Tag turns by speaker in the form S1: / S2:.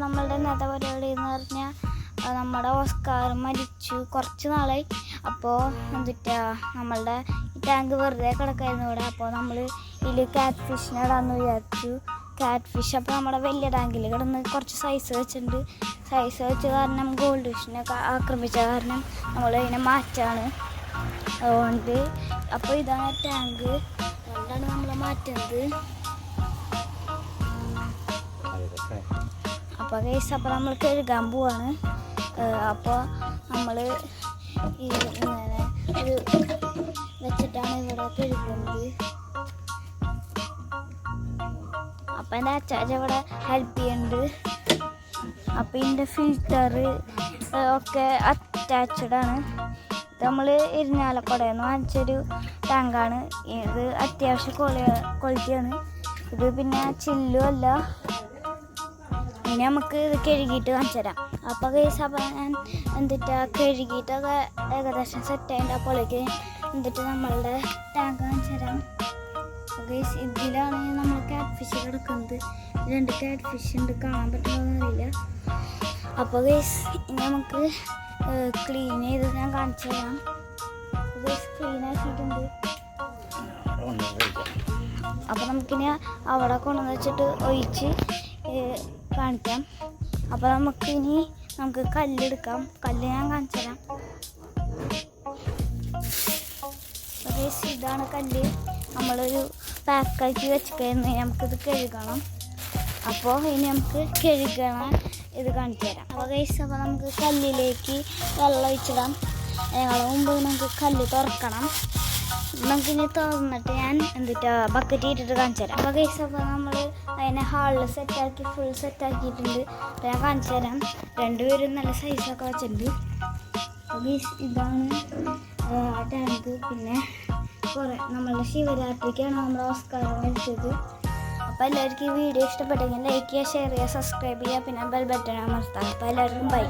S1: നമ്മളുടെ ഇന്നത്തെ പരിപാടി എന്ന് പറഞ്ഞാൽ നമ്മുടെ ഓസ്കാർ മരിച്ചു കുറച്ച് നാളായി. അപ്പോൾ എന്നിട്ടാ നമ്മളുടെ ഈ ടാങ്ക് വെറുതെ കിടക്കായിരുന്നു ഇവിടെ. അപ്പോൾ നമ്മൾ ഇതിൽ ക്യാറ്റ് ഫിഷിനെ ഇടാമെന്ന് വിചാരിച്ചു. ക്യാറ്റ് ഫിഷ് അപ്പോൾ നമ്മുടെ വലിയ ടാങ്കിൽ കിടന്ന് കുറച്ച് സൈസ് വെച്ചിട്ടുണ്ട്. സൈസ് വെച്ച കാരണം ഗോൾഡ് ഫിഷിനൊക്കെ ആക്രമിച്ച കാരണം നമ്മൾ ഇതിനെ മാറ്റാണ്. അതുകൊണ്ട് അപ്പോൾ ഇതാണ് ടാങ്ക്, അതുകൊണ്ടാണ് നമ്മൾ മാറ്റുന്നത്. അപ്പോൾ ഗൈസ് അപ്പോൾ നമ്മൾ കഴുകാൻ പോവാണ്. അപ്പോൾ നമ്മൾ ഇങ്ങനെ ഒരു വെച്ചിട്ടാണ് ഇവിടെ കഴുകുന്നത്. അപ്പം എൻ്റെ അച്ചാച്ച ഇവിടെ ഹെൽപ്പ് ചെയ്യുന്നുണ്ട്. അപ്പം ഇതിൻ്റെ ഫിൽറ്റർ ഒക്കെ അറ്റാച്ച്ഡാണ്. ഇത് നമ്മൾ ഇരിഞ്ഞാലക്കുടയിൽ നിന്ന് വാങ്ങിച്ചൊരു ടാങ്കാണ്. ഇത് അത്യാവശ്യം ക്വാളിറ്റിയാണ്. ഇത് പിന്നെ ചില്ലും അല്ല. ഇനി നമുക്ക് ഇത് കഴുകിയിട്ട് കാണിച്ചു തരാം. അപ്പോൾ ഗൈസ് അപ്പോൾ ഞാൻ എന്നിട്ട് കഴുകിയിട്ടൊക്കെ ഏകദേശം സെറ്റായിട്ട് അപ്പോഴേക്ക് എന്നിട്ട് നമ്മളുടെ ടാങ്ക് കാണിച്ചു തരാം. അപ്പോൾ ഗൈസ് ഇതിലാണ് നമ്മൾ ക്യാറ്റ് ഫിഷ് കിടക്കുന്നത്. 2 ക്യാറ്റ് ഫിഷ് ഉണ്ട്, കാണാൻ പറ്റുമോയെന്ന് അറിയില്ല. അപ്പോൾ ഗൈസ് ഇനി നമുക്ക് ക്ലീൻ ചെയ്ത് ഞാൻ കാണിച്ചു തരാം. ഗൈസ് ക്ലീൻ ആക്കിയിട്ടുണ്ട്. അപ്പോൾ നമുക്കിനി അവിടെ കൊണ്ടുവന്ന് വെച്ചിട്ട് ഒഴിച്ച് കാണിക്കാം. അപ്പോൾ നമുക്ക് കല്ലെടുക്കാം. കല്ല് ഞാൻ കാണിച്ചു തരാം. ഇതാണ് കല്ല്. നമ്മളൊരു പാക്കാക്കി വെച്ചിട്ടായിരുന്നു. നമുക്കിത് കഴുകണം. അപ്പോൾ ഇനി നമുക്ക് കഴുകണ ഇത് കാണിച്ചു തരാം. അപ്പോൾ ഗൈസ് അപ്പോൾ നമുക്ക് കല്ലിലേക്ക് വെള്ളം ഒഴിച്ചിടാം. അതിനുള്ള മുമ്പ് നമുക്ക് കല്ല് തുറക്കണം. നമുക്കിനി തുറന്നിട്ട് ഞാൻ ബക്കറ്റ് ഇട്ടിട്ട് കാണിച്ചു തരാം. അപ്പോൾ ഗൈസ് അപ്പോൾ നമ്മൾ അതിനെ ഹാളിൽ സെറ്റാക്കി ഫുൾ സെറ്റാക്കിയിട്ടുണ്ട്. അപ്പോൾ ഞാൻ കാണിച്ചു തരാം. രണ്ടുപേരും നല്ല സൈസൊക്കെ വെച്ചിട്ടുണ്ട്. അപ്പോൾ ഗൈസ് ഇതാണ് ആ ടാങ്ക്. പിന്നെ നമ്മളുടെ ശിവരാത്രിക്കാണ് നമ്മൾ ഓസ്കാർ മരിച്ചത്. അപ്പോൾ എല്ലാവർക്കും ഈ വീഡിയോ ഇഷ്ടപ്പെട്ടെങ്കിൽ ലൈക്ക് ചെയ്യുക, ഷെയർ ചെയ്യുക, സബ്സ്ക്രൈബ് ചെയ്യുക, പിന്നെ ബെൽ ബട്ടൺ അമർത്താം. അപ്പോൾ എല്ലാവർക്കും ബൈ.